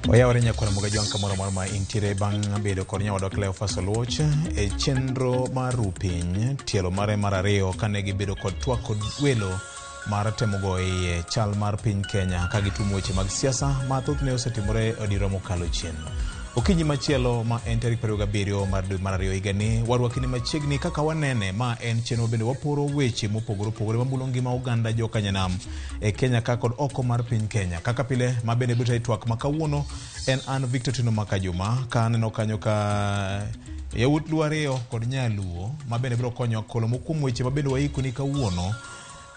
Oyawre nyakwana moga jwang kamoro moro ma intiere bang' bedo kod nyawadwa Cleophas Oluoch e chenro mar rupiny tielo mare mar ariyo kane gibedo kod twak kod welo mar temogo iye chal mar piny Kenya ka gitumo weche mag siasa ma thothne osetimore odira mokalo chien. Okinyi machielo ma en tarik 27 mar dwe mar ariyo higani warwakni machiegni Kaka Wanene ma en chenro bende waporo weche mopogore opogore mamulo ngima oganda jo Kanyanam e Kenya ka kod oko mar piny Kenya. Kaka pile ma bende biro twak ma kawuono en an Victor Tino Makajuma ka aneno kanyo ka yawuot luo ariyo kod nyaluo ma bende biro konyo kolo mokuom weche ma bende waikoni kawuono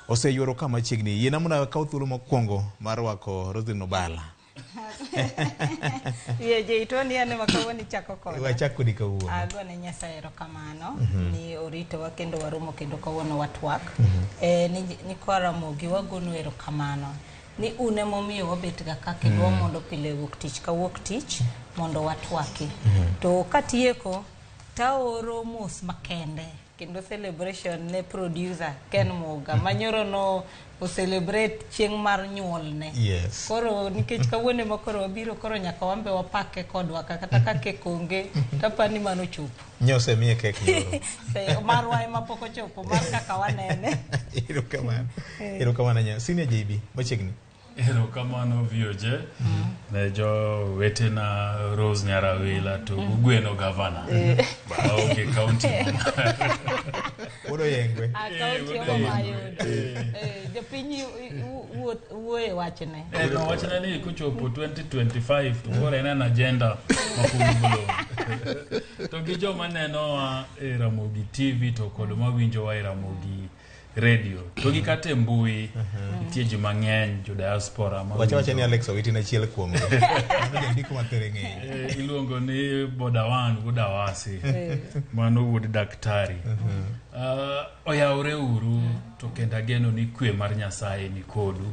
oseyuoro kama machiegni. Yiena mondo akaw thuolo mokwongo mar rwako Roslyn Obala. Ye itoni ane makawoni chako koda. Wachako di kawuono. Agone Nyasaye erokamano ni orito wa kendo waromo kendo kawuono watwak. Ni kwa Ramogi wagono erokamano. Ni une momiyo wabet ga ka kendo mondo pile wuok tich ka wuok tich mondo watwaki. To katieko taoro mos makende kendo celebration ne producer Ken Muga manyoro no o celebrate chieng mar nyuol ne. Yes. Koro nikech kawuone makoro wabiro koro nyaka wambe wapake kodwa kata ka kek onge tapani mano chopo. Nyose miye kek yoro. Marwa ema pok ochopo mar Kaka Wanene. Erokamano nya. Senior JB machiegni. Erokamano vioje ne jo wetena Rose Nyarawila to Ugweno Governor. Baoge county. Odo yengwe. County omayudo. Japinyi uwe wachne. No wachne ni kuchopo 2025 to ore na agenda makugulo. To gi joma neno Ramogi TV to kod mawinjo wa Ramogi radio to gi kate mbui nitie ji mang'eny jo diaspora ma wacha ni Alex Owiti na chiel kuom ndiko matere ng'eny iluongo ni Bodawan Budawasi mano wuod daktari oyawre uru to kenda geno ni kwe mar Nyasaye ni kodu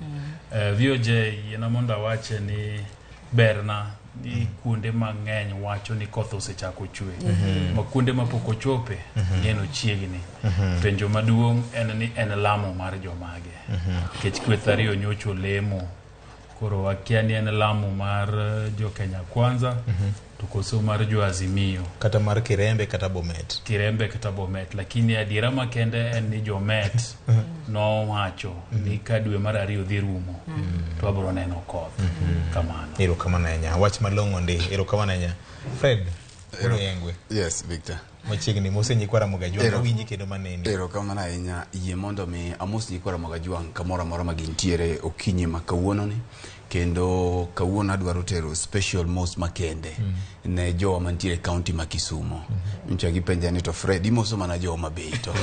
VOJ yena monda wache ni berna ni kuonde mang'eny wacho ni koth osechako chwe ma kuonde mapok ochope geno chiegni penjo maduong' en ni en lamo mar jomage kech kweth ariyo nyocho lemo koro wakia ni en lamo mar jo Kenya Kwanza to koso mar jo Azimio kata mar Kirembe kata Bomet lakini adiera makende en ni Jomet no wacho ni kadwe mar ariyo dhi rumo to abro neno koth kamano. Erokamano nya wach malong'o ndi. Erokamano nya Fred odo yengwe. Yes Victor machiegni mosenyi kwa Ramogi jwang winji kendo maneni. Erokamano nya yie mondo mi amosni kwa Ramogi jwang kamoro amora magintiere okinyi makawuono ni kendo kawuono adwaro tero special most makende ne jowa mantiere county ma Kisumu. Mchagi penja ni to Fred imoso mana jowa mabeito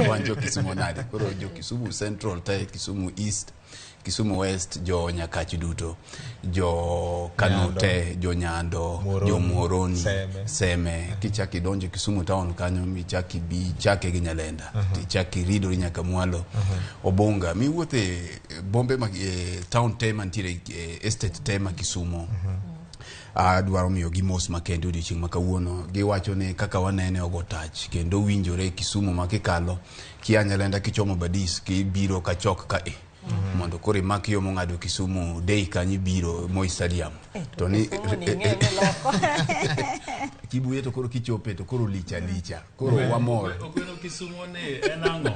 wanjo Kisumu nade koro jo Kisumu Central tai Kisumu East Kisumu West jo Nyakachi duto jo Kanote jo Nyando jo Moroni Seme kichaki donje Kisumu town kanyo michaki bi chake gi Nyalenda tichaki rido nyaka Mwalo Obonga mi wuothe bombe ma town tema ntire estate tema Kisumu adwaro miyo gi mos makende odiochieng' makawuono giwacho ni Kaka Wanene ogo tach kendo winjore Kisumu makikalo kia Nyalenda kichomo Badis kibiro kachok ka mondo kore makio mongado Kisumu dei kanyi biro Moi Stadium to ni kibuye to koro kichope to koro licha koro wamor okweno Kisumu ne enango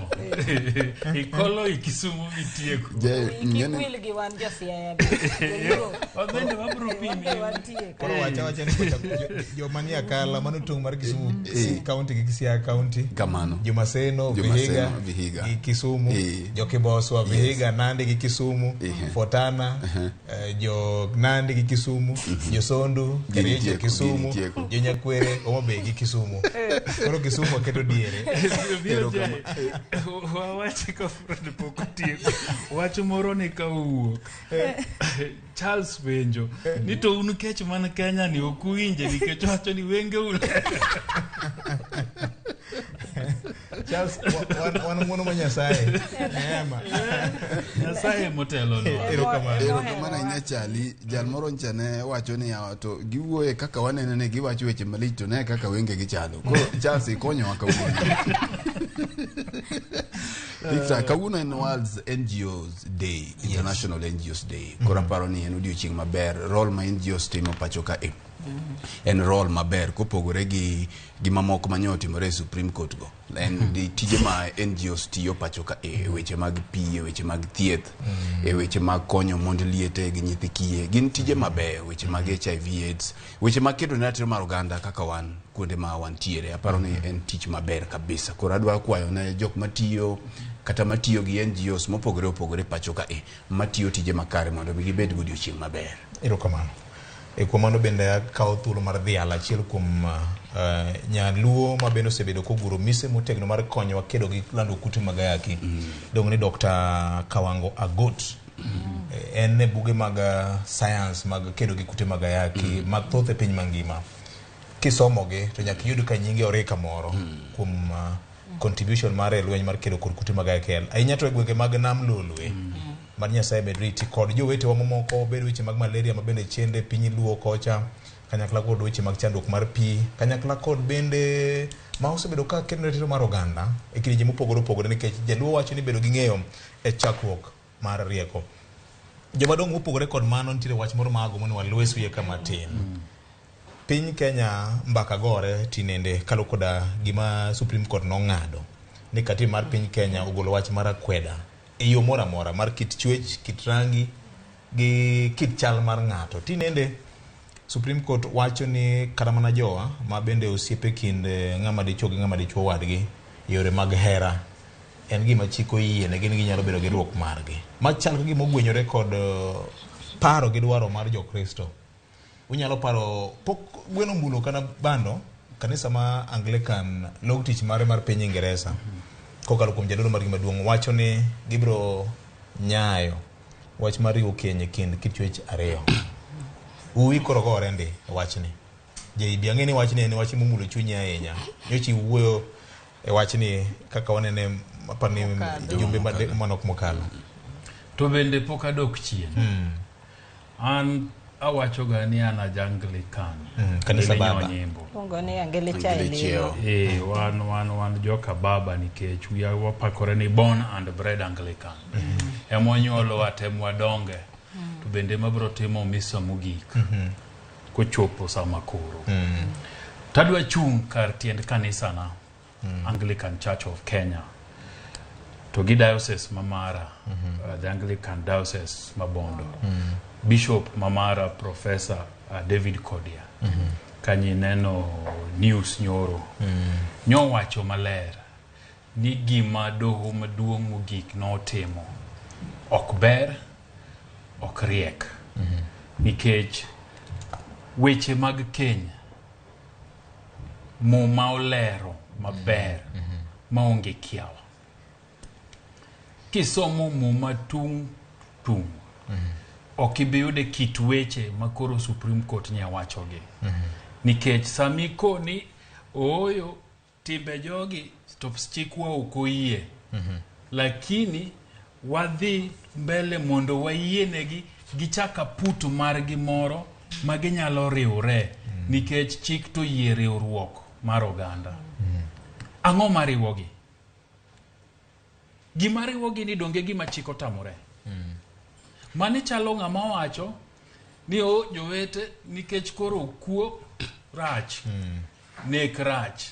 ikolo Kisumu mitieko kikwil gi wan josiaya obende wabro pimi koro wacha ni jo mania kala mano tong mar Kisumu county gi Siaya county kamano Jomaseno Vihiga gi Kisumu jo Kiboswa Vihiga Nande gi Kisumu Fotana jo Nande gi Kisumu jo Sondu Kericho Kisumu jo Nyakwere Omabey gi Kisumu koro Kisumu keto diere wawache ka Fred pokotie wacho moro ni kauo Charles Benjo ni to unu kech man Kenya ni okuinje nikech wacho ni wenge ule Charles wan mono ma Nyasaye neema Nyasaye motelo no erokamano nya chali jal moro nchane wacho ni to giwuoye Kaka Wanene ne giwacho weche malito ne kaka wenge gichalo koro Charles ikonyo akawuono Victor, kawuono en World's NGOs Day, International NGOs Day. Kora paro ni en odiochieng' maber, role ma NGOs timo pacho ka en role maber kopogore gi mamoko manyo otimore e Supreme Court go. En di tije ma NGOs tiyo pacho ka weche mag pi, weche mag thieth, weche mag konyo mond liete gi nyithi kiye. Gin tije mabeyo, weche mag HIV AIDS, weche mag keto ratiro mar oganda kaka wan kuonde ma wantiere. Aparo ni en tich maber kabisa. Koro adwa kwayo ne jok matiyo kata matiyo gi NGOs mopogore opogore pacho ka matiyo tije makare mondo gibed gi odiochieng' maber. Erokamano. Kuom mano bende akawo thuolo mar dhi achiel kuom nyaluo ma bende osebedo koguro mise motegno mar konyowa kedo gi lando kute mag ayaki. Dong ni Dr. Kawango Agot. En e buge mag science mag kedo gi kute mag ayaki mathoth e piny mangima. Kisomogi to nyaka iyud ka nyinge oreka moro kuom contribution mare e lweny mar kedo kod kute mag ayaki. Ahinya to e gwenge mag Nam Lolwe. Mar Nyasaye medriti kod jowetewa mamoko bedo weche mag malaria ma bende chende piny luo kocha, kanyakla kod weche mag chandruok mar pi, kanyakla kod bende ma osebedo ka kedo ratiro mar oganda e kidienje mopogore opogore nikech jaluo wacho ni bedo gi ng'eyo e chakruok mar rieko. Jomadongo mopogore kod mano nitiere wach moro mago mondo walwes wiye kama tin. Piny Kenya mbaka gore tinende kalo koda gima Supreme Court nong'ado ni katiba mar piny Kenya ogolo wach mar akweda e yo mora mora mar kit chwech, kit rangi gi kit chal mar ng'ato. Tinende Supreme Court wacho ni kata mana jowa ma bende osiepe kind ng'ama dichuo gi ng'ama dichuo wadgi yore mag hera en gima chiko yie ne gin ginyalo bedo gi ruok margi. Machal ka gima ogwenyore kod paro gi dwaro mar Jokristo. Unyalo paro pok gweno mbulo kana bando kanisa ma Anglican log tich mare mar piny Ingereza. Kokalo kuom jadolo margi maduong' wacho ni gibro nyayo wach mar riwo keny kind kit chwech ariyo. Uwi koro gore ndi wachni. Jaibi ang'eni wachni en wach momulo chuny ahinya. Nyochi wuoyo e wachni kaka wanene apani jumbe manok mokalo. To bende pok adok chien. An awacho ga ni an Anglican. Kanisa baba. Pongo ni angele chai wan joka baba nikech we are wapakore ni born and bred Anglican. Emonyolo atemwa donge. To bende mabro timo misa mogik. Kochopo sama koro. Tadwa chung kar tiend kanisa na Anglican Church of Kenya. To gi diocese mamara, the Anglican diocese Mabondo. Bishop mamara Professor David Kodia. Kanyi neno news nyoro. Nyo wacho maler ni gima doho maduong' mogik notimo ok ber, ok riek. Nikech weche mag keny ma olero maber maonge kiawa. Kisomo ma tung ok ibiyude kit weche makoro Supreme Court nya wachogi. Nikech samiko ni oyo timbe jogi stop chikwa okoyie. Lakini wadhi mbele mondo wayienegi gichaka putu margi moro maginyalo riwre. Nikech chik to yie riwruok mar oganda. Ang'o mariwogi? Gima riwogi ni donge gima chiko tamore. Mani chalo ng'ama wacho ni jowete nikech koro kuo rach, nek rach.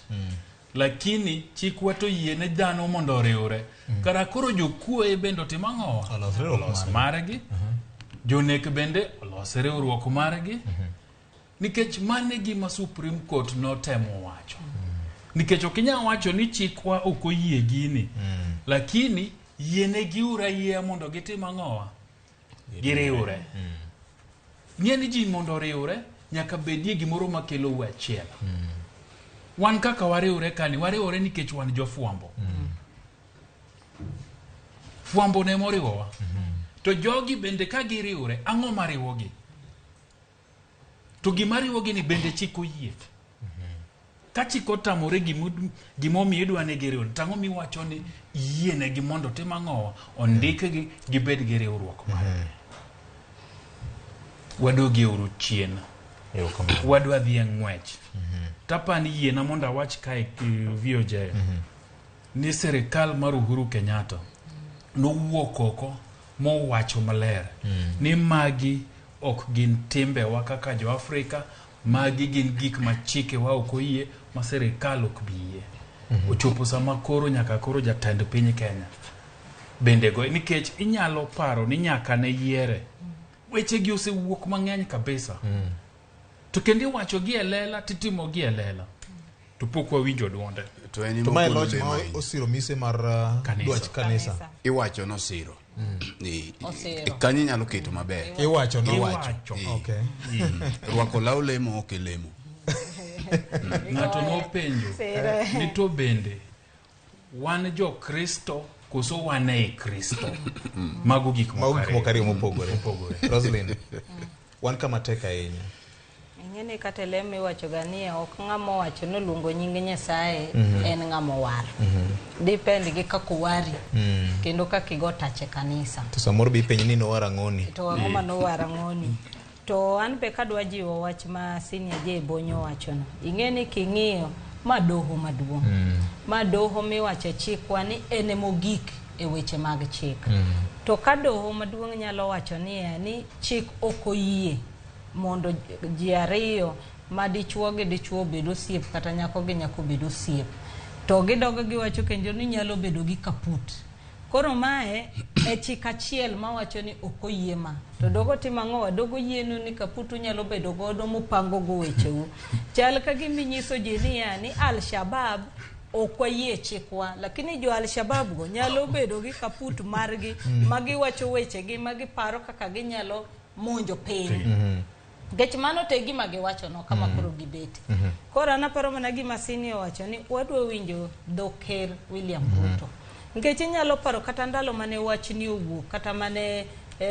Lakini chikwa to yiene dhano mondo riwre. Kara koro jokuo e bendo timang'owa olos margi. Jonek bende olos riwruok margi. Nikech mane gima Supreme Court notemo wacho. Nikech okinya wacho ni chikwa okoyie gini. Lakini yiene giura yie mondo gitimang'owa. Giriure. Ng'eni ji mondo riure nyaka bedie gimoro makelo wachiel. Wan kaka wariure kani wariure nikech wan jofuambo. Fuambo ne moriwowa. To jogi bende ka giriure ang'o mariwogi? To gimariwogi ni bende chiko yie. Ka chiko tamore gimomi idwa ne giriure. Tang'o miwacho ni yiene gi mondo timang'owa ondikgi gibed gi riwruok margi. Wadogi uru chien. Wadwa dhi ng'wech. Tapani yiena mondo awach kae VOJ. ni serikal mar Uhuru Kenyatta nowuok oko mowacho maler ni magi ok gin timbewa kaka jo Afrika, magi gin gik ma chike wa ok oyie, ma serikal ok biye. Ochopo sama koro nyaka koro jatend piny Kenya bende go, nikech inyalo paro ni nyaka ne yiere weche gi osewuok mang'eny kabisa, to kendo iwacho gi elela, titimo gi elela, to pok wawinjo duonde. To ma loch ma osiro mise mar dwach kanisa iwacho no siro kanyi nyalo keto maber, iwacho okay. Rwako law lemo ok lemo. Ng'ato nopenjo ni to bende wan jo Kristo koso wan ei Kristo? Mago gik mokari mopogore. Rosalind, wan kama tek ahinya. Ng'ene kata leme wacho gania ok ng'amo wacho no luongo nying Nyasaye en ng'amo war. Depend gi kako wari kendo kakigo tache kanisa. To samoro bi penj ni no wara ng'oni. To ang'oma no wara ng'oni. To an be kadwa jiwo wach ma Senior J Bonyo wacho no. Ing'eni king'iyo ma doho maduong'. Ma doho miwacho chikwa ni ene mogik e weche mag chik. To ka doho maduong' nyalo wacho ni chik okoyie mondo ji ariyo ma dichuo gi dichuo bedo osiep kata nyako gi nyako bedo osiep, to gidogo giwacho kendo ni nyalo bedo gi kaput. Koro mae e chik achiel ma wacho ni okoyie ma. To dogo timang'owa, dogo yienu ni kaputu nyalo bedo godo mupango go wecheu. Chal ka giminyiso ji ni Al-Shabaab okwayie chikwa, lakini jo Al-Shabaab go nyalo bedo gi kaput margi magiwacho wechegi magiparo kaka ginyalo monjo piny. Gech mano te gima giwacho no kama koro gibeti. Koro anaparo mana gima Senior wacho ni wadwa winjo Dr. William Ruto. Ngech inyalo paro kata ndalo mane wach ni owuok kata mane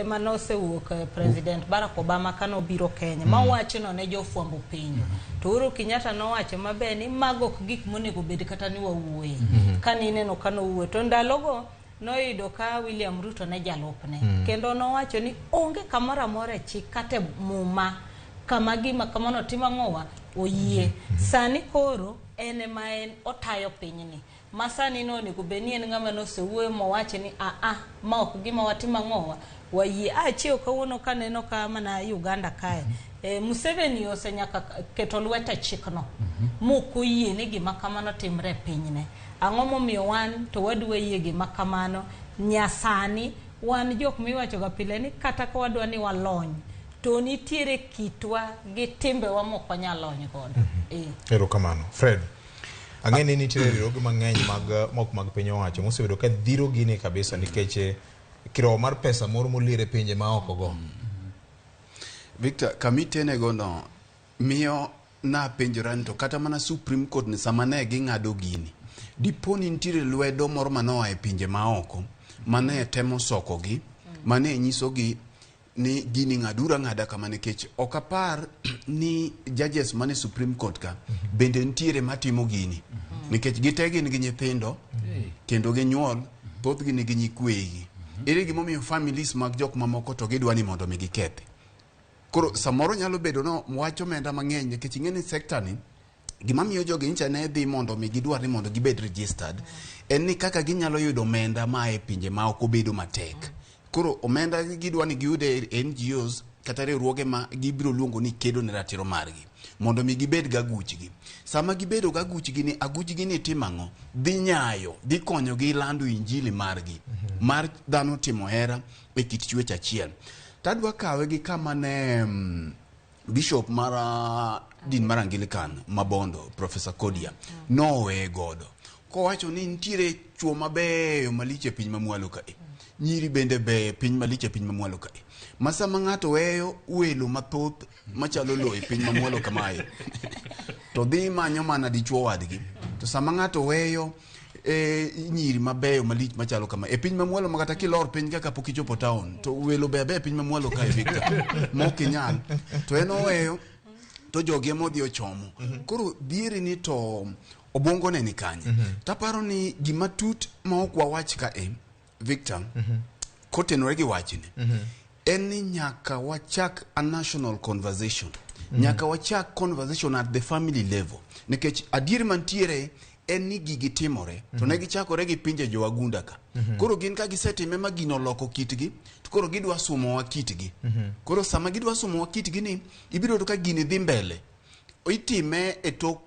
manose wuok President Barack Obama kano biro Kenya ma wacho no ne jofwambo piny. To Uhuru Kenyatta no wacho mabe ni mago gik monego bed kata ni wawuoye. Kanineno kano wuo to ndalogo noyudo ka William Ruto ne jalopne. Kendo no wacho ni onge kamora more chik kate muma kama gima kamano timang'owa oyie. Sani koro ene ma en otayo pinyni. Masani no onego beni en ng'ama nosewuoyo mowacho ni ma ok gima watimang'owa wayie. Achiew kawuono kaneno ka mana Uganda kae. Museveni osenyaka keto lwete chikno. Mokoyie ni gima kamano timre pinyne. Ang'o momiyo wan to wadwa yie gima kamano nyasani wan jok miwacho ga pile ni kata ka wadwa ni walony to nitiere kitwa gi timbewa mok wanyal lony godo. Ero kamano. Fred, ang'eni nitiere riwruoge mang'eny mok mag piny owacho mosebedo ka dhiro gini kabisa nikech kirowo mar pesa moro molire pinje ma oko go. Victor, kamitene go no miyo na penjoran to kata mana Supreme Court ni sama ne ging'ado gini. Diponi nitiere lwedo moro manoa e pinje ma oko mane temo soko gi, mane nyiso gi ni gini ng'adura ng'ada kama, nikech ok apar ni judges mane Supreme Court ka bende nitiere matimo gini, nikech gite gin gi nyithindo kendo gi nyuol, thoth gini gi nyikwegi. Ere gimomiyo families mag jok mamoko to gidwa ni mondo mi gikethi. Koro samoro nyalo bedo no wacho menda mang'eny nikech ing'eni sector ni gimamiyo jogi ncha ne dhi mondo mi gidwar ni mondo gibed registered en ni kaka ginyalo yudo omenda ma e pinje ma ok obedo matek. Koro omenda gidwa ni giyude NGOs kata riwruoge ma gibiro luongo ni kedo ne ratiro margi mondo mi gibed ga guchgi. Sama gibedo ga guchgi ni aguchgi ni timang'o dhi nyayo dhi konyo gi lando injili margi mar dhano timo hera e kit chwech achiel. Tadwa kawe gi kama ne Bishop mara din mar Anglican Mabondo, Professor Kodia nowe godo kowacho ni nitiere chuo mabeyo maliche piny mamwalo kae, nyiri bende be piny maliche piny mamwalo kae. Masama ng'ato weyo welo mathoth machalo lo e piny mamwalo kamae to dhi manyo mana dichuo wadgi. To sama ng'ato weyo nyiri mabeyo malich machalo kama e piny mamwalo makata kilor piny kaka pok ichopo town to welo bebe piny mamwalo kae Victor mokinyal to en oweyo to jogi modhi ochomo. Koro dhieri ni to obongo ne ni kanye. Taparo ni gima tut ma ok wawach ka Victor kotenore gi wachni en ni nyaka wachak a national conversation. Nyaka wachak conversation at the family level, nikech adier mantiere en ni gigi timore to ne gichakore gi pinje jowagunda ka koro gin ka gisetime ma gino loko kitgi to koro gidwa sumowa kitgi koro sama gidwa sumowa kitgi ni ibiro to ka gini dhi mbele itime e tok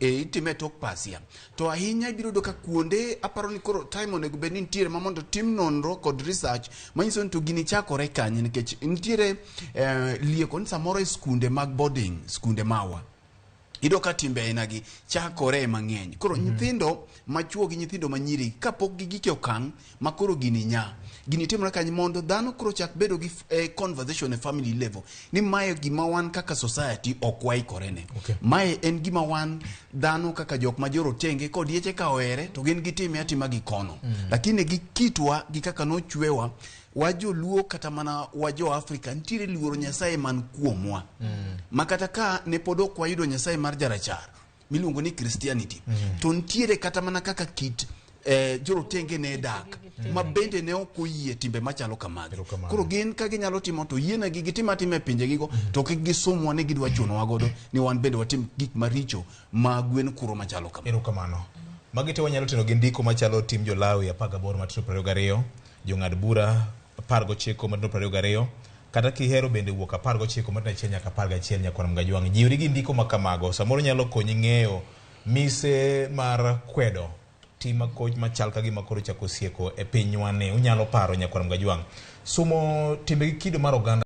itime tok pasia to ahinya ibiro do ka kuonde aparo ni koro time onego bed ni nitiere ma mondo tim nonro kod research manyiso ni to gini chakore kanye nikech nitiere lieko ni samoro e skunde mag boarding skunde mawa ido ka timbe ainagi chakore mang'eny koro nyithindo machuo gi nyithindo manyiri kapok gigike okang' ma koro gini timore kanye mondo dhano koro chak bedo gi conversation e family level ni mae gima wan kaka society ok waikore ne mae en gima wan dhano kaka jok ma jorotenge kod yeche ka ohere to gin gitime atima gi kono lakini gi kitwa gi kaka nochwewa wajo luo kata mana wajo Afrika nitiere luoro Nyasaye man kuomwa makata ka ne pod ok wayudo Nyasaye mar jarachar miluongo ni Christianity to nitiere kata mana kaka kit jorotenge ne dak ma bende ne ok oyie timbe machalo kamagi koro gin ka ginyalo timo to yiena gi gitima time pinje gigo to kik gisomwa ne gidwa chunowa godo ni wan bende watim gik maricho ma gwen kuro machalo kamano erokamano magite wanyalo tino gi ndiko machalo tim Jolawi 18 matindo 22 jong'ad bura 19 matindo 22 kata kihero bende wuok 19 matindo 1 nyaka 11 nyakwana Mgajwang' jiwri gi ndiko makamago samoro nyalo konyi ng'eyo mise mar kwedo tima coach machal ka gima koro chako sieko e pinywani unyalo paro nyakwana Mgajwang' sumo timbe kido mar oganda